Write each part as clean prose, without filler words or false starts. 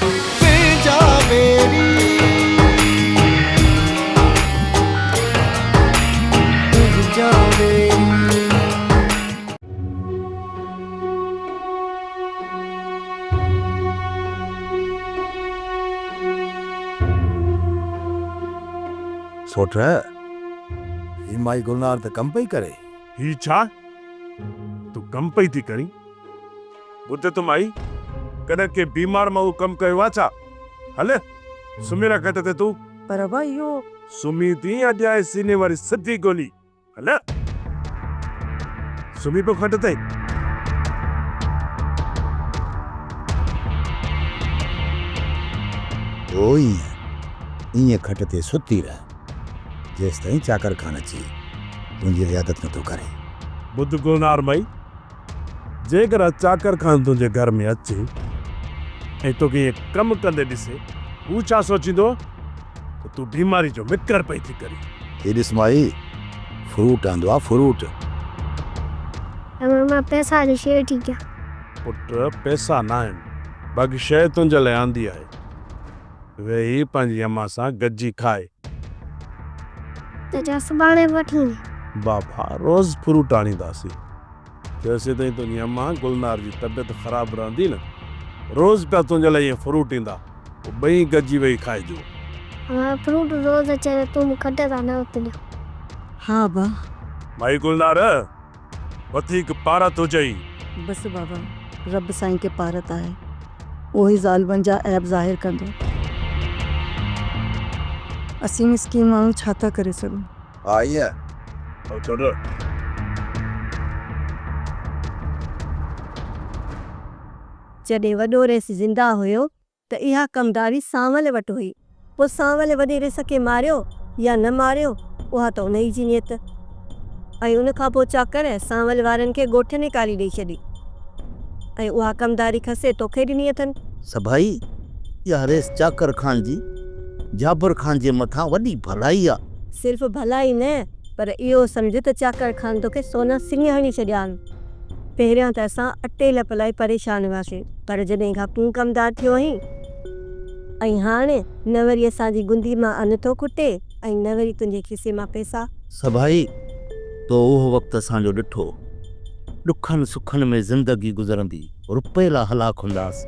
जा मेरी जा मेरी। सोट ही माई गुलनार त कम पई करे। ही छा तू कम पई थी करी? ॿुध तूं माई कॾहिं के बीमार माण्हू कम कयो आहे छा? हले सुम्ही रह खट ते तूं। पर अबा इहो सुम्ही थी अॼु आहे सीने वारी सिधी गोली। हले सुम्ही पियो खट ते। ओ ईअं खट ते सुती रह जेसि ताईं चाकर खान अची तुंहिंजी रियादत नथो करे। ॿुध गुलनार माई, जेकर चाकर खान तुंहिंजे घर में अचे ऐं तोखे इहे कमु कंदे ॾिसे, हू छा सोचींदो त तूं बीमारी जो मिकर पई थी करी। हे ॾिस माई, फ्रूट आंदो आहे फ्रूट। मां पैसा वारी शइ ठीक है। पुट पैसा न आहिनि, बाक़ी शइ तुंहिंजे लाइ आंदी आहे। वेही पंहिंजी अम्मा सां गॾिजी खाए। त जा सुभाणे वठी बाबा रोज़ फ्रूट आणींदासीं जेसीं ताईं तुंहिंजी अम्मा गुलनार जी तबियत ख़राबु रहंदी न, रोज़ पिया तुंहिंजे लाइ इहे फ्रूट ईंदा, ॿई गॾिजी वेही खाइजो। फ्रूट रोज़ अचे तूं मूंखे खटे था न उतरियो। हाँ बा भाई गुलनार वधीक पारत हुजई। बस बाबा, रब साईं के पारत आहे, वही ज़ालिमनि जा ऐब ज़ाहिर कंदो। असीं मिस्कीन माण्हू छा था करे सघूं? आई है छोड़ जॾहिं वॾो रेस ज़िंदा हुयो त इहा कमदारी सांवल वटि हुई। पोइ सांवल वॾे रेस खे मारियो या न मारियो उहा त उन जी नियत। ऐं उन खां पोइ चाकर सांवल वारनि खे ॻोठ निकाली ॾेई छॾी ऐं उहा कमदारी खसे तोखे ॾिनी अथनि। सभाई इहा रेस चाकर खान जी जाबर खान जे मथां वॾी भलाई आहे। सिर्फ़ु भलाई न, पर इहो सम्झ त चाकर खान तोखे सोना सिंह हणी छॾिया आहिनि। पहिरियां त असां अटे लप लाइ परेशान हुआसीं, पर जॾहिं खां तूं कमदार थियो आहीं ऐं हाणे न वरी असांजी गुंदी मां अन थो खुटे ऐं न वरी तुंहिंजे खिसे मां पैसा। सभाई तो उहो वक़्तु असांजो ॾिठो, ॾुखनि सुखनि में ज़िंदगी गुज़रंदी, रुपए लाइ हलाक हूंदासीं,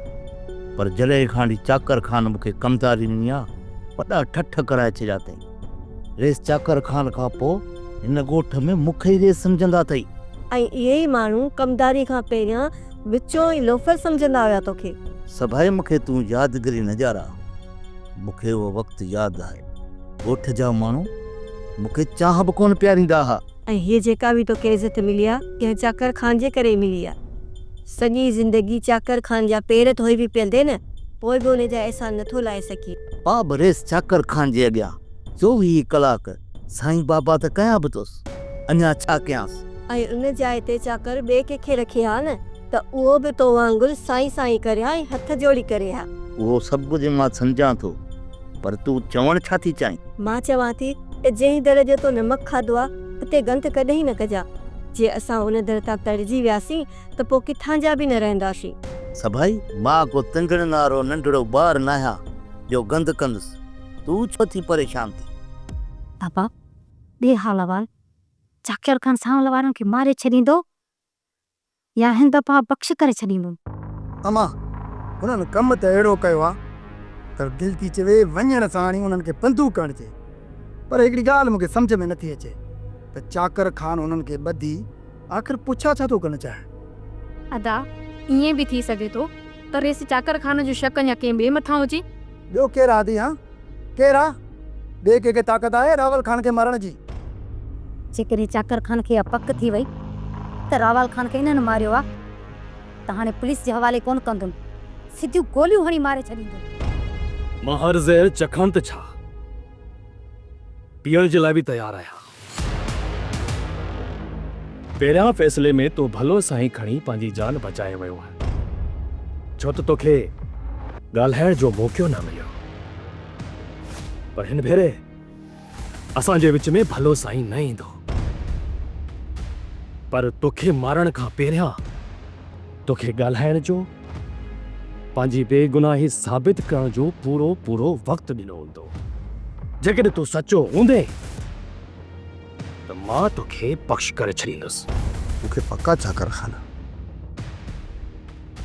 पर जॾहिं खां चाकर खान मूंखे कमदारी ॾिनी आहे वॾा ठठ कराए छॾिया अथई। रेस चाकर खान खां पोइ हिन ॻोठ में मूंखे ई रेस सम्झंदा अथई। ऐं इहे ई माण्हू कमदारी खां पहिरियां विचो ई लोफर सम्झंदा हुया तोखे। सभाई मूंखे तूं यादगिरी न ॼाणा, मूंखे उहो वक़्तु यादि आहे। ॻोठ जा माण्हू मूंखे चाह बि कोन प्यारींदा हुआ। ऐं हीअ जेका बि तोखे इज़त मिली आहे इहा चाकर खान जे करे मिली आहे। सॼी ज़िंदगी चाकर खान जा पेर धोई बि पियंदे न, पोइ बि उन जा अहसान नथो लाहे सघी। मां बि रेस चाकर खान जे अॻियां 24 कलाक साईं बाबा त कयां बि तोसि, अञा छा कयांसि। ऐं उन जाइ ते चाकर ॿिए कंहिंखे रखे हा न त उहो बि तो वांगुरु साईं साईं करे हा ऐं हथ जोड़ी करे हा। उहो सभु कुझु मां सम्झां थो, पर तूं चवण छा थी चाहीं? मां चवां थी त जंहिं दर जो तो नमक खाधो आहे उते गंद कॾहिं न कजा। जे असां उन दर तां तरिजी वियासीं त पोइ किथां जा बि न रहंदासीं। सभाई मां को तिंगड़ नारो नंढड़ो ॿार न आहियां जो गंद कंदुसि, तूं छो थी परेशान थी? पापा ॾे हालवाल चाकर खान सांवल वारनि खे मारे छॾींदो या हिन दफ़ा बख़्श करे छॾींदो? अमा हुननि कमु त अहिड़ो कयो आहे त दिलि थी चवे वञण सां हाणे उन्हनि खे बंदूक हणिजे। पर हिकिड़ी ॻाल्हि मूंखे सम्झ में नथी अचे त चाकर खान उन्हनि खे ॿधी आख़िर पुछा छा थो करणु चाहे? अदा ईअं बि थी सघे थो त रेस चाकर खान जो शक या कंहिं ॿिए मथां हुजे। ॿियो केरु आदि? हा केरु आहे? ॿिए कंहिंखे ताक़त आहे रावल खान खे मारण जी? जेकॾहिं चाकर खान खे इहा पक थी वई त रावल खान खे इन्हनि मारियो आहे त हाणे पुलिस जे हवाले कोन कंदुमि, सिधियूं गोलियूं हणी मारे छॾींदुमि। मां हर ज़हर चखां त छा, पीअण जे लाइ बि तयारु आहियां। पहिरियां फ़ैसिले में तो भलो साईं खणी पंहिंजी जान बचाए वियो आहे, छो त तोखे ॻाल्हाइण जो मौक़ो न मिलियो। पर हिन भेरे असांजे विच में भलो साईं न ईंदो, पर तोखे मारण खां पहिरियां तोखे ॻाल्हाइण जो पंहिंजी बेगुनाही साबित करण जो पूरो पूरो वक़्तु ॾिनो हूंदो। जेकॾहिं तूं सचो हूंदे त मां तोखे बख़्श करे छॾींदुसि। मूंखे पका चाकर खाना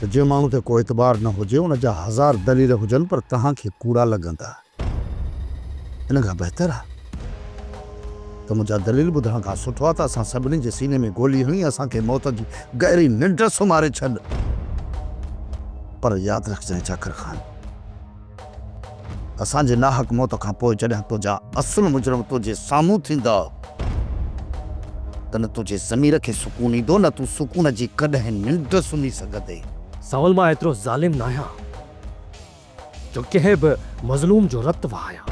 त जे माण्हू ते को एतबार न हुजे उन जा 1000 दलील हुजनि पर तव्हांखे कूड़ा लॻंदा, हिन खां बहितर आहे त मुंहिंजा दलील ॿुधण खां सुठो आहे त असां सभिनी जे सीने में गोली हणी असांखे मौत जी गहरी निंड सुम्हारे छॾ। पर यादि रखजांइ चाकर खान, असांजे नाहक मौत खां पोइ जॾहिं तुंहिंजा असुल मुजरम तुंहिंजे साम्हूं थींदा त न तुंहिंजे ज़मीर खे सुकून ईंदो न तूं सुकून जी कॾहिं निंड सुम्ही सघंदे। सावल मां एतिरो ज़ालिम न आहियां जो कंहिं बि मज़लूम जो रत वहायां,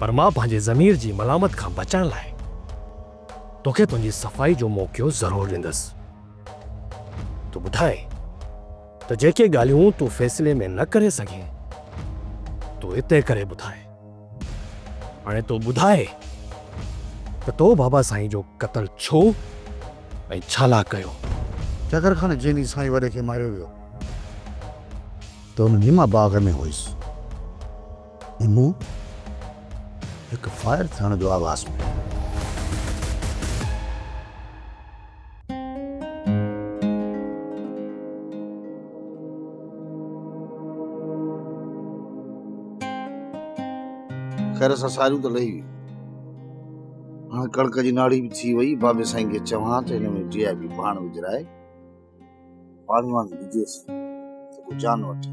पर मां पंहिंजे ज़मीर जी मलामत खां बचण लाइ तोखे तुंहिंजी सफ़ाई जो मौक़ो ज़रूरु ॾींदुसि। तूं ॿुधाए त जेके ॻाल्हियूं तूं फ़ैसिले में न करे सघे तूं हिते करे ॿुधाए। हाणे तूं ॿुधाए त तो बाबा साईं जो क़त्ल छो ऐं छा ला कयो। चाकर खान जे ॾींहुं साईं वॾे खे मारियो वियो त उन ॾींहुं मां बाग़ में हुयुसि ऐं मूं हिकु फायर थियण जो आवाज़ में ख़ैर असां सारियूं त लही वियूं। हाणे कणक जी नाड़ी बि थी वई। बाबे साईं खे चवां त हिन में टिया बि पाण विझराए पाणी वाणी विझेसि त को जान वठे।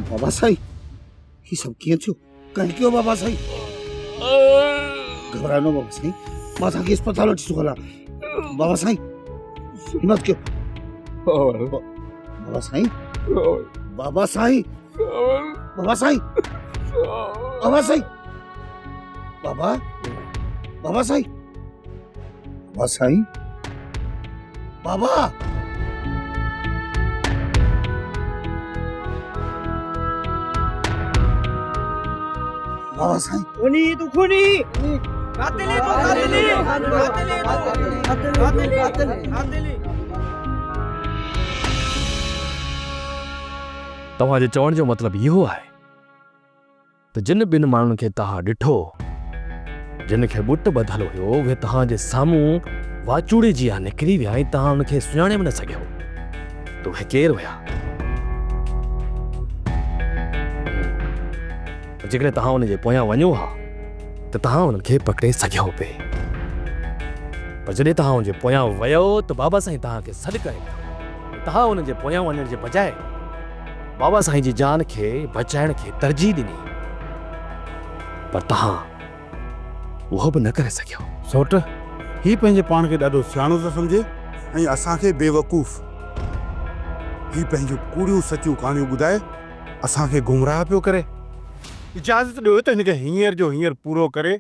बाबा साईं ये सब कीअं थियो? कहीं क्यों बाबा साईं? घबरायो न बाबा साईं, मां तव्हांखे अस्पताल वठी थो हलां। बाबा साईं हिम्मत कयो। बाबा साईं, बाबा साईं, बाबा साईं, बाबा साईं, बाबा बाबा साईं, बाबा साईं, बाबा बाबा साईं। खूनी तू खूनी कातिल है, तू कातिल है, कातिल है, कातिल है, कातिल है। तव्हांजे चवण जो मतिलबु इहो आहे त जिन ॿिनि माण्हुनि खे तव्हां ॾिठो, जिन खे बुट ॿधल हुयो, उहे तव्हांजे साम्हूं वाचूड़े जी आहे निकिरी विया ऐं तव्हां हुनखे सुञाणे बि न सघियो त उहे केरु हुया। जेकॾहिं तव्हां हुनजे पोयां वञो हा त तव्हां हुननि खे पकिड़े सघियो पे, पर जॾहिं तव्हां हुनजे पोयां वियो त बाबा साईं तव्हांखे सॾु करे वियो। तव्हां हुनजे पोयां वञण जे बजाए बाबा साईं जी जान खे बचाइण खे तरजीह ॾिनी, पर तव्हां उहो बि न करे सघियो। सोट ही पंहिंजे पाण खे ॾाढो सियाणो थो सम्झे ऐं असांखे बेवकूफ़। ही पंहिंजूं कूड़ियूं सचियूं कहाणियूं ॿुधाए असांखे गुमराह पियो करे। इजाज़त ॾियो त हिनखे हींअर जो हींअर पूरो करे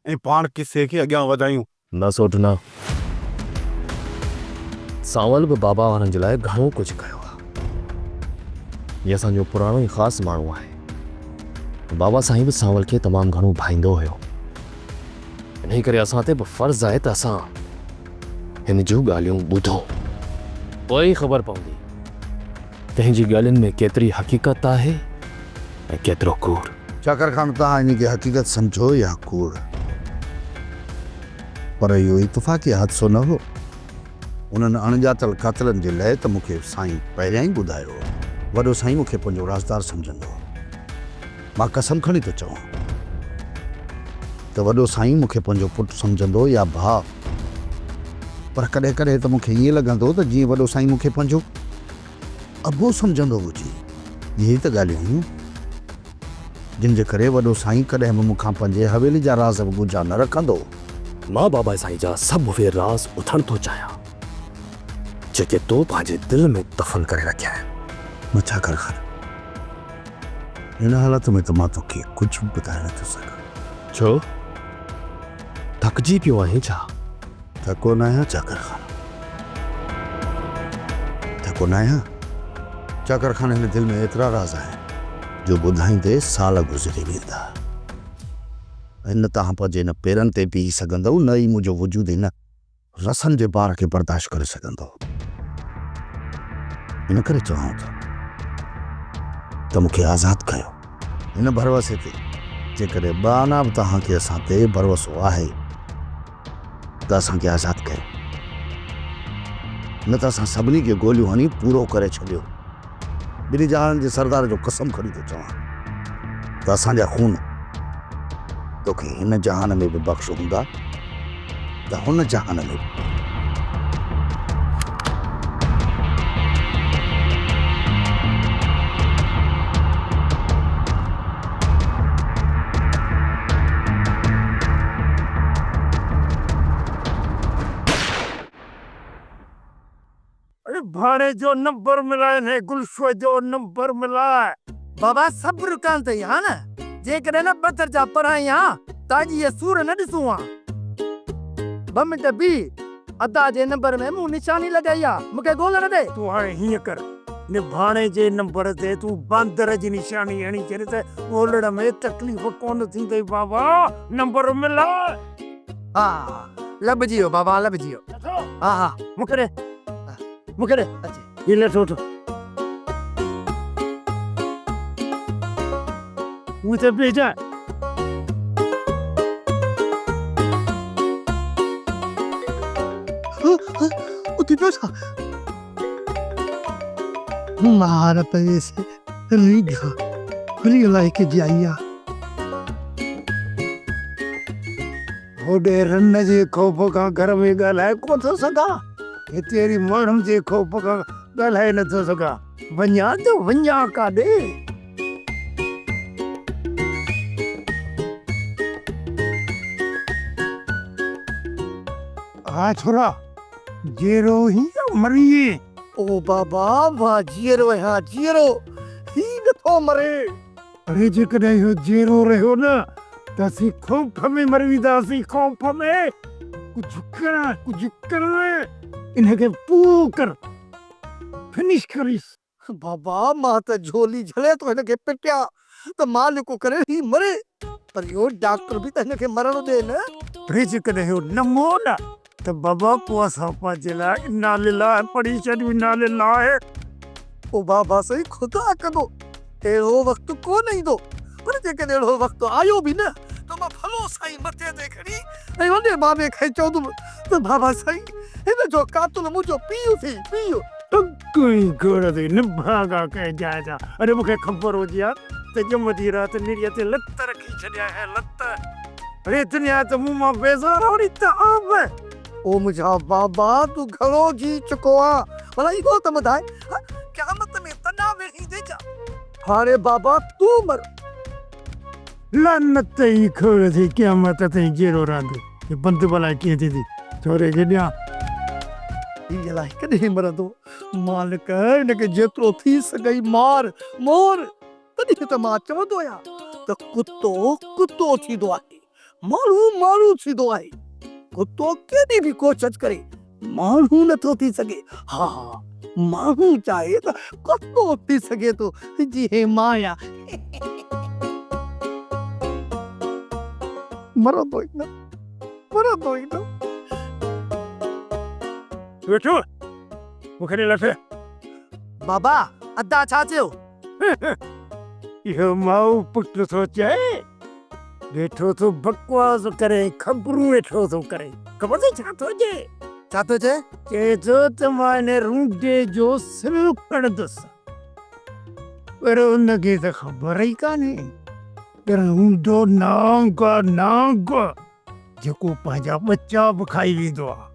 ऐं पाण किसे खे अॻियां वधायूं। न सोट न, सावल बि बाबा वारनि जे लाइ घणो कुझु कयो आहे। हीअ असांजो पुराणो ई ख़ासि माण्हू आहे। बाबा साईं बि सावल खे तमामु घणो भाईंदो हुयो। इन करे असां ते बि फ़र्ज़ु आहे त असां हिन जूं ॻाल्हियूं ॿुधूं, पोइ ई ख़बर पवंदी कंहिंजी ॻाल्हियुनि में केतिरी हक़ीक़त आहे ऐं केतिरो कूड़। चाकर खान तव्हां इन खे हक़ीक़त सम्झो या कूड़, पर इहो इतफ़ाक़ी हादसो न हो। उन्हनि अणॼातल क़ातिलनि जे लाइ त मूंखे साईं पहिरियां ई ॿुधायो, वॾो साईं मूंखे पंहिंजो राज़दार सम्झंदो। मां कसम खणी थो चवां त वॾो साईं मूंखे पंहिंजो पुटु सम्झंदो या भाउ, पर कॾहिं कॾहिं त मूंखे ईअं लॻंदो त जीअं वॾो साईं मूंखे पंहिंजो अबो सम्झंदो हुजे। इहे त ॻाल्हियूं हुयूं जिन जे करे वॾो साईं कॾहिं बि मूंखां पंहिंजे हवेली जा राज़ बि गुझा न रखंदो। मां बाबा साईं जा सभु उहे राज़ उथण थो चाहियां, जेके तो पंहिंजे दिल में दफ़न करे रखिया है। मां छा कर खान हिन हालत में तो मां तोखे कुछ ॿुधाए नथो सघां। छो थकजी पियो आहे छा? थको न आहियां चाकर खान, थको न आहियां। चाकर खान हिन दिल में एतिरा राज़ आहिनि जो ॿुधाईंदे साल गुज़री वेंदा। हिन तव्हां पंहिंजे न पेरनि ते बीह सघंदव, न ई मुंहिंजो वजूद हिन रसनि जे बार खे बर्दाश्त करे सघंदो। इन करे चवां थो त मूंखे आज़ादु कयो हिन भरवसे ते। जेकॾहिं ॿाना बि तव्हांखे असां ते भरवसो आहे त असांखे आज़ादु कयो, न त असां सभिनी खे गोलियूं हणी पूरो करे छॾियो। ॿिनी जहान जे सरदार जो कसम खणी थो चवां त असांजा खून तोखे हिन जहान में बि बख़्श हूंदा त हुन जहान में बि। अरे भाणे जो नंबर मिलाए ने गुलशो जो नंबर मिलाए। बाबा सब्र कान अथई हा न, जेकॾहिं न पथर जा पढ़ाई हा ताजी ये सूर न ॾिसूं हा। 2 मिंट बी अदा जे नंबर में मूं निशानी लगाई आ, मूंखे ॻोल्हण दे। तू हाणे हीअं कर, ने भाणे जे नंबर ते तू बांदर जी निशानी हणी करे त ॻोल्हण में तकलीफ़ कोन थींदई बाबा। नंबर मिलाए। हा लभजी वियो बाबा, लभजी वियो। हा हा मूंखे ॾे, मूंखे ॾे। अचे ये ले तो मुझे भेजा। उती पियो छा? मार पैसे रिगा रिलाई के जाइया होॾे रन जे ख़ौफ़ खां घर में ॻाल्हाए कोन थो सघां, हिते वरी माण्हुनि जे ख़ौफ़ खां ॻाल्हाए नथो सघां। वञा त वञा काॾे? हा छोरा, जेरो ही मरी। ओ बाबा वाह जीरो है, हाँ जीरो ही नथो मरे। अरे जेकॾहिं इहो जेरो रहियो न त असीं ख़ौफ़ में मरी वेंदासीं। ख़ौफ़ में कुझु कर इनखे पूरो कर, फिनिश करीस। बाबा मां त झोली झले तो हिनखे पिटिया त मालिक करे ही मरे, पर इहो डॉक्टर भी त हिनखे मरण दे न। अरे जेकॾहिं इहो न मो न त बाबा पोइ असां पंहिंजे लाइ इन्ना लिलाह पढ़ी छॾियूं। इन्ना लिलाह। ओ बाबा सही खुदा कदो अहिड़ो वक़्तु कोन ईंदो, पर जेकॾहिं अहिड़ो वक़्तु आयो बि न त मां भलो साईं मथे ते खणी ऐं वॾे बाबे खे चवंदुमि त बाबा साईं हिन जो कातुल मुंहिंजो पीउ थी, पीउ। कोई घोड़ ते निभागा कंहिं जाइ जा। अरे मूंखे ख़बर हुजे हा त ॼमंदी राति निड़ीअ ते लत रखी छॾिया है, लत। अरे दुनिया त मूं मां बेज़ार वरी त आब। ओ मुझा बाबा तू घणो जी चुको आ, भला इहो त ॿुधाए क़यामत में तना वेहींदे छा? हाणे बाबा तू मर। लानत ई खोड़ थी क़यामत ताईं जेरो रांदि। ये बंदि भला कीअं थींदी? छोरे खे ॾियां हीअ अलाए कॾहिं मरंदो। मालिक हिनखे जेतिरो थी सघई मार मोर। तॾहिं त मां चवंदो आहियां त कुतो कुतो थींदो आहे, माण्हू माण्हू थींदो आहे। कुतो केॾी बि कोशिश करे माण्हू नथो थी सघे। हा माण्हू चाहे त कुतो थी सघे थो। जी हे माया मरंदो ई न, मरंदो ई न। वेठो मूंखे ॾे लठ। बाबा अदा छा चयो? इहो माउ पुट थो चए, वेठो थो बकवास करे, ख़बरूं वेठो थो करे। ख़बर अथई छा थो चए? छा थो चए? चए थो त मां हिन रूंडे जो सिर खणंदुसि, पर उनखे त ख़बर ई कान्हे त रूंडो नांग नांग जेको पंहिंजा बच्चा बि खाई वेंदो आहे।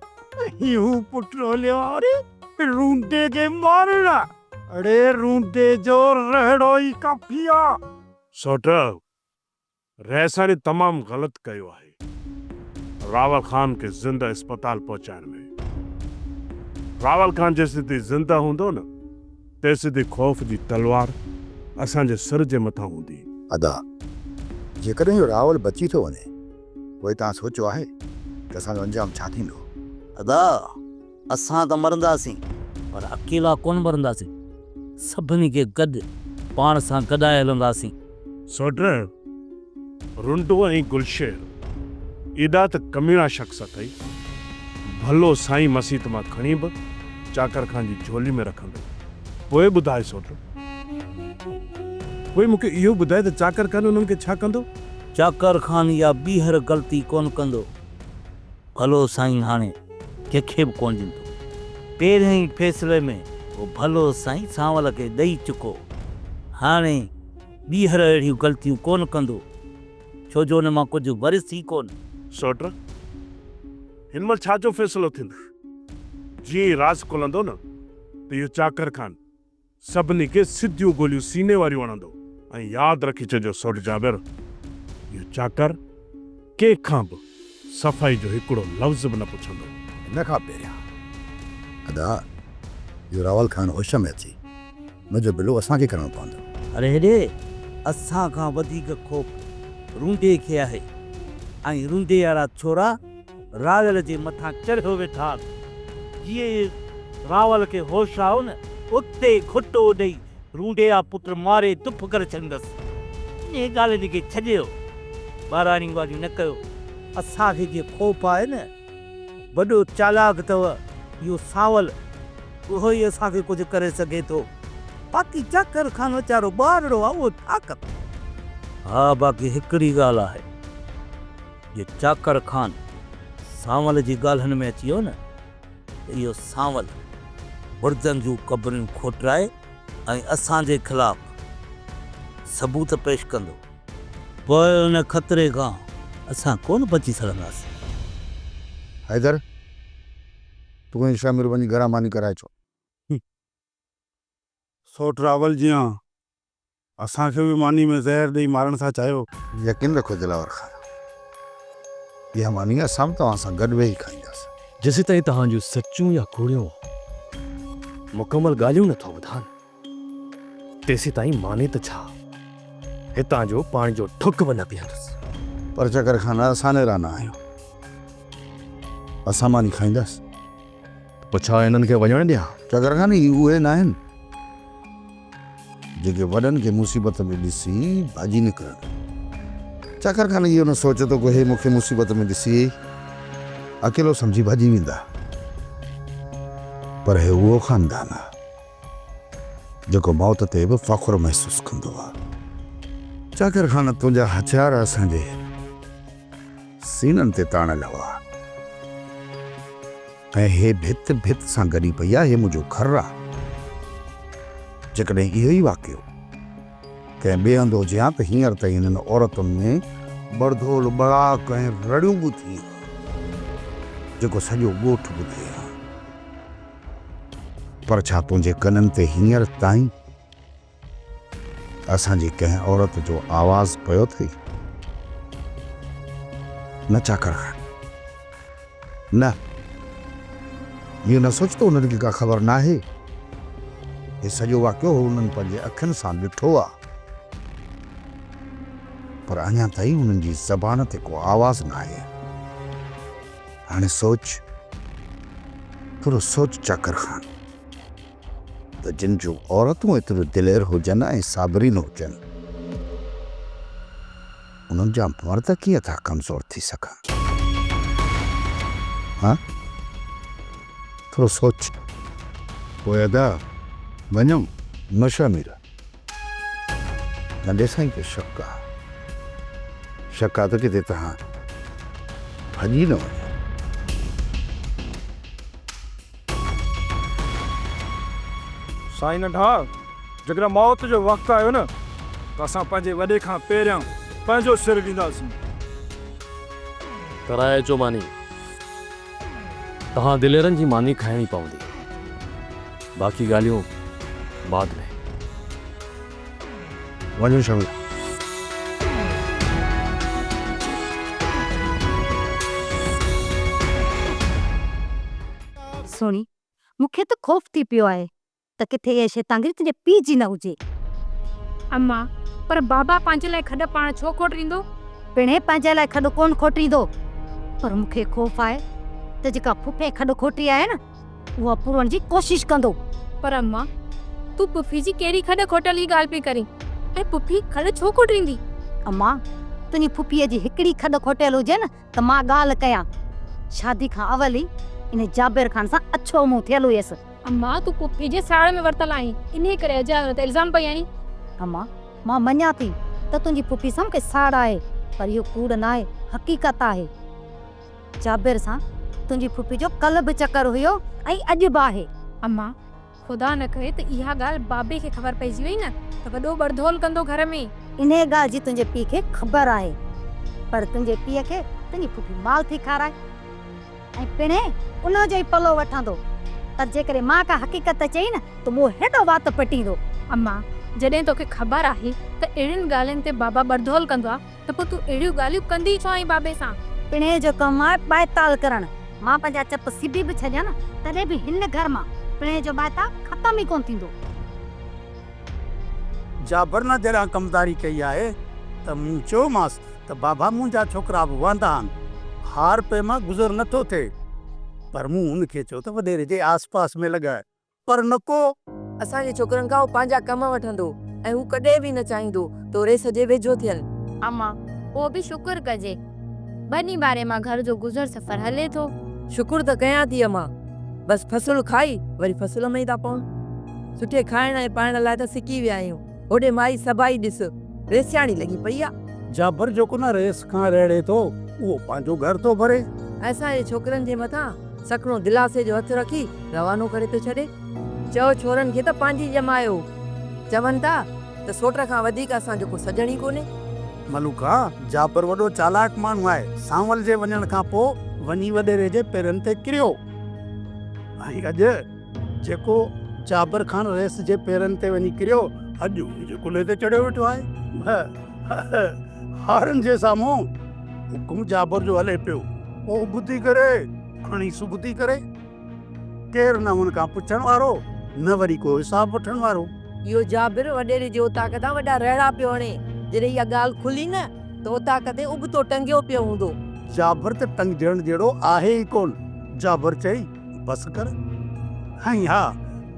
इहो पुट हलियो अरे रूंडे खे मारण। अरे रूंडे जो रहड़ो ई काफ़ी आहे। सोटा रैसा ने तमाम गलत कयो आहे रावल खान के जिंदा अस्पताल पहुंचाइण में। रावल खान जैसे ती जिंदा हूंदो न तैसे ती खौफ जी तलवार असांजे सिर जे मथां हूंदी। अदा जेकॾहिं इहो रावल बची थो वञे पोइ तव्हां सोचियो आहे त असांजो अंजाम छा थींदो? अदा असां त मरंदासीं पर अकेला कोन मरंदासीं, सभिनी खे गॾु पाण सां गॾाए हलंदासीं। सोट रुंडो ऐं गुलशेर एॾा त कमीना शख़्स अथई, भलो साईं मसीत मां खणी बि चाकर खान जी झोली में रखंदो। पोइ ॿुधाए सोट, पोइ मूंखे इहो ॿुधाए त चाकर खान उन्हनि खे छा कंदो? चाकर खान या ॿीहर ग़लती कोन कंदो। भलो साईं हाणे कंहिंखे बि कोन ॾींदो। पहिरें ई फ़ैसिले में उहो भलो साईं सांवल खे ॾेई चुको। हाणे ॿीहर अहिड़ियूं ग़लतियूं कोन कंदो, छो जो हुन मां कुझु वरिस ई कोन। सोट हिन महिल छा जो फ़ैसिलो थींदो? जीअं ई राज़ खुलंदो न त इहो चाकर खान सभिनी खे सिधियूं गोलियूं सीने वारियूं हणंदो। ऐं यादि रखी छॾियो सोट जाबिर, इहो चाकर कंहिंखां बि सफ़ाई जो हिकिड़ो लफ़्ज़ बि न पुछंदो। हिन खां पहिरियां अदा इहो रावल खान होश में अची मुंहिंजो बिलो असांखे करणो पवंदो। अरे हेॾे असां खां वधीक खौफ़ रूंडे खे आहे ऐं रूंडे वारा छोरा रावल जे मथां चढ़ियो वेठा। जीअं रावल खे होश आओ न उते खुटो ॾेई रूंडे जा पुट मारे तुफ करे छॾींदसि। इन ॻाल्हि खे छॾियो, ॿाराणी वारियूं न कयो। असांखे जीअं खौफ़ आहे न, वॾो चालाक अथव इहो सांवल, उहो ई असांखे कुझु करे सघे थो। बाक़ी चाकर खान वीचारो ॿारड़ो आहे, उहो ताक़त। हा, बाक़ी हिकिड़ी ॻाल्हि आहे, जे चाकर खान सांवल जी ॻाल्हियुनि में अची वियो न त इहो सांवल मुर्दनि जूं क़बरूं खोटराए ऐं असांजे ख़िलाफ़ सबूत पेश कंदो। पोइ उन ख़तरे खां असां कोन बची सघंदासीं। हैदर तूं ऐं शामिर वञी घरां मानी कराए अचो। सोट रावल जीअं असांखे बि मानी में ज़हर ॾेई मारण सां चाहियो। यकीन रखो दिलावर खान, इहा मानी असां बि तव्हां सां गॾु वेही खाईंदासीं। जेसि ताईं तव्हांजूं सचूं या कूड़ियूं मुकमल ॻाल्हियूं नथो ॿुधाइनि, तेसि ताईं माने त छा, हितां जो पाणी जो ठुक बि न पीअंदुसि। पर चकर खान असां निराना आहियूं, असां मानी खाईंदासीं। पोइ छा हिननि खे वञणु ॾियां? चकर खान ही उहे न आहिनि जेके वॾनि खे मुसीबत में ॾिसी भाॼी निकिरनि। चकर खान इहो न सोचे थो हे मूंखे मुसीबत में ॾिसी अकेलो सम्झी भाॼी वेंदा, पर हे उहो ख़ानदान आहे जेको मौत ते बि फ़ख्रु महसूसु कंदो आहे। चकर खान तुंहिंजा हथियार असांजे सीननि ते ताणियल हुआ ऐं हे भित भित सां गॾी पई आहे, हे मुंहिंजो घर आहे। जेकॾहिं इहो ई वाक़ियो कंहिं ॿिए हंधि हुजे हा त हींअर ताईं हिननि औरतुनि में बड़धोल बड़ाक ऐं रड़ियूं बि थी जेको सॼो ॻोठ ॿुधे हा। पर छा तुंहिंजे कननि ते हींअर ताईं असांजी कंहिं औरत जो आवाज़ पियो अथई? न चाकर खान, न इहो न सोचतो हुननि खे का ख़बर न आहे। हे सॼो वाक़ियो हुननि पंहिंजे अखियुनि सां ॾिठो आहे, पर अञा ताईं हुननि जी ज़बान ते को आवाज़ न आहे। हाणे सोच, थोरो सोच चाकर खान, त जिन जूं औरतूं एतिरो दिलेर हुजनि ऐं साबरीन हुजनि, उन्हनि जा मर्द कीअं था कमज़ोर थी सघनि? हाँ, थोरो सोच। पोइ अदा वञूं? न शामिर, न ॾिसाई ते शक आहे, शक आहे त किथे तव्हां भॼी न वञो। साईं नंढा, जेकॾहिं मौत जो वक़्तु आयो न त असां पंहिंजे वॾे खां पहिरियां पंहिंजो सिर ॾींदासीं। कराए अचो मानी, तव्हां दिलेरनि जी मानी खाइणी पवंदी, बाक़ी ॻाल्हियूं बाद में। वञो शामिर। सोनी, मूंखे त ख़ौफ़ थी पियो आहे त किथे इहा शैतांगिरी तुंहिंजे पीउ जी न हुजे। अम्मा पर बाबा पंहिंजे लाइ खॾ पाण छो खोटींदो? पिणे पंहिंजे लाइ खॾ कोन खोटींदो, पर मूंखे ख़ौफ़ आहे त जेका फुफे खॾ खोटी आहे न उहा पूरण जी कोशिश कंदो। पर अम्मा तूं पुफी जी कहिड़ी खॾ खोटल जी ॻाल्हि पई करीं ऐं पुफी खॾ छो खोटींदी? अम्मा तुंहिंजी फुफीअ जी हिकिड़ी खॾ खोटियल हुजे न त मां ॻाल्हि कयां। शादी खां अवल ई इन जाबिर ख़ान सां अछो मुंहुं थियल हुयसि। अम्मा तूं पुफी जे साड़ में वरतल आहीं, इन करे अजा ते इल्ज़ाम पई आहीं। अम्मा मां मञा थी त तुंहिंजी फुफी सां मूंखे साड़ आहे, पर इहो कूड़ न आहे, हक़ीक़त आहे। जाबिर सां तुंहिंजी फुफी जो कल्ह बि चकर हुयो ऐं अॼु बि आहे। अम्मा खुदा न करे त इहा ॻाल्हि बाबे खे ख़बर पइजी वई न त वॾो बड़धोल कंदो घर में। इन ॻाल्हि जी तुंहिंजे पीउ खे ख़बर आहे, पर तुंहिंजे पीउ खे तुंहिंजी फुफी माल थी खाराए ऐं पिणे उन जो ई पलो वठंदो। पर जेकॾहिं मां का हक़ीक़त चई न त मूं हेॾो वात पटींदो। अम्मा जॾहिं तोखे ख़बर आहे त अहिड़ियुनि ॻाल्हियुनि ते बाबा बड़धोल कंदो आहे त पोइ तूं अहिड़ियूं ॻाल्हियूं कंदी छो आहीं बाबे सां? पिणे जो कमु आहे बाएताल करणु। मां पंहिंजा चप सिबी बि छॾिया न तॾहिं बि हिन घर मां पिणे जो बाएताल ख़तम ई कोन थींदो। जाबर न जॾहिं कमदारी कई आहे त मूं चयोमांसि त बाबा मुंहिंजा छोकिरा बि वांदा आहिनि, हार पे मां गुज़र नथो थिए, पर मूं हुनखे चयो त वॾेरे जे आस पास में लॻाए, पर न को। असांजे छोकिरनि खां पंहिंजा कम वठंदो ऐं हू कॾहिं बि न चाहींदो तो रेस जे वेझो थियनि। अम्मा पोइ बि शुक्र कजे, बनी बारे मां घर जो गुज़र सफ़र हले थो। शुक्र त कयां थी अम्मा, बसि फसल खाई वरी फसल में ई था पवनि। सुठे खाइण ऐं पाइण लाइ त सिकी विया आहियूं, होॾे माई सभाई ॾिस रेसियाणी लॻी पई आहे। जाबर जेको न रेस खां रहिड़े थो उहो पंहिंजो घर थो भरे। असांजे छोकिरनि जे मथां सकिड़ो दिलासे जो हथु रखी रवानो करे थो छॾे। चओ छोरनि खे त पंहिंजी ॼमायो, चवनि था त सोट खां वधीक असां जेको सजण ई कोन्हे। मलूका जाबर वॾो चालाक माण्हू आहे, सांवल जे वञण खां पोइ वञी वॾेरे जे पेरनि ते किरियो ऐं अॼु जेको जाबर खान रेस जे पेरनि ते वञी किरियो अॼु जे कुल्हे ते चढ़ियो वेठो आहे। हारनि जे साम्हूं हुकुम जाबर जो हले पियो, पोइ ॿुधी करे खणी सुबुधी करे केरु न हुन खां पुछण वारो न वरी को हिसाब वठण वारो। इहो जाबिर वॾेरे जे उताक तां वॾा रहिड़ा पियो हणे, जॾहिं इहा ॻाल्हि खुली न त उताक ते उबतो टंगियो पियो हूंदो। जाबर त टंगजण जहिड़ो आहे ई कोन। जाबर चई बसि कर, ऐं हा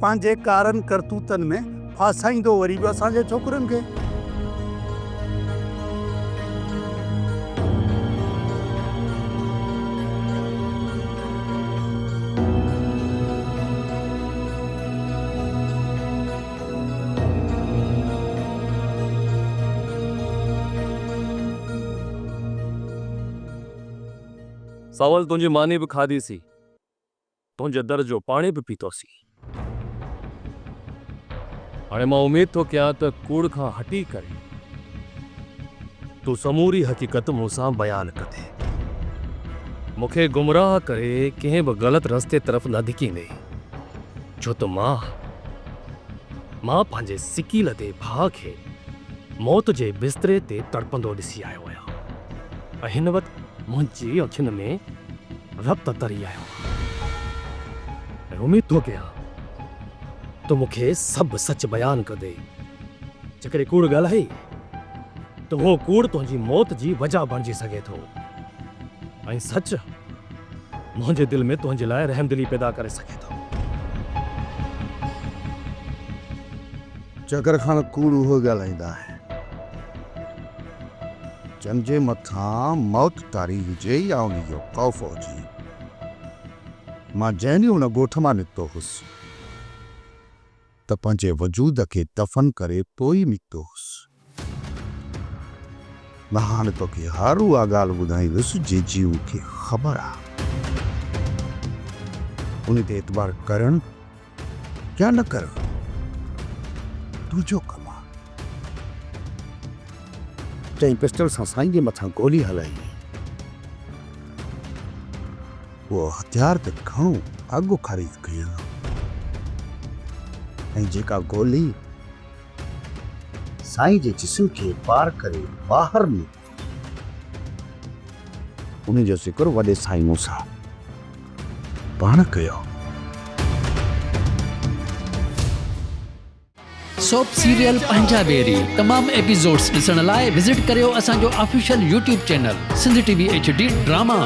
पंहिंजे कारनि करतूतनि में फासाईंदो वरी बि असांजे छोकिरनि खे। सावल तुंहिंजी मानी बि खाधीसी, तुंहिंजे दर जो पाणी बि पीतोसी। हाणे मां उमेद थो कयां त कूड़ खां हटी करे तूं समूरी हक़ीक़त मूंसां बयानु कंदे, मूंखे गुमराह करे कंहिं बि ग़लति रस्ते तरफ़ न धिकींदे, छो त मां पंहिंजे सिकील ते भाउ खे मौत जे बिस्तरे ते तड़पंदो ॾिसी आयो आहियां ऐं हिन वक़्तु मुंहिंजी अखियुनि में रब्त तरी आयो ऐं उमेद थो कयां तो मूंखे सभु सच बयानु कंदे। जेकॾहिं कूड़ ॻाल्हाई त उहो कूड़ तुंहिंजी मौत जी वजह बणिजी सघे थो ऐं सच मुंहिंजे दिलि में तुंहिंजे लाइ रहमदिली पैदा करे सघे थो। चकर खान कूड़ उहो ॻाल्हाईंदा आहिनि जंहिंजे मथां मौत तारी हुजे या उन जो ख़ौफ़ हुजे। मां जंहिं ॾींहुं उन ॻोठ मां निकितो हुउसि त पंहिंजे वजूद खे दफ़न करे पोइ निकितो हुउसि। मां हाणे तोखे हर उहा ॻाल्हि ॿुधाईंदुसि जंहिंजी मूंखे ख़बर आहे। उन ते एतबार करणु या न करणु तुंहिंजो कमु आहे। चई पिस्टल सां साईं जे मथां गोली हलाई, उहो हथियार त खणो अॻु ख़रीद कयो ऐं जेका गोली साईं जे जिस्म खे पार करे ॿाहिरि निकिती उन जो ज़िक्र वॾे साईं मूंसां पाण कयो। सोप सीरियल पंजाबेरी तमाम एपिसोड्स ॾिसण लाइ विज़िट करियो असांजो official YouTube channel Sindh TV HD drama.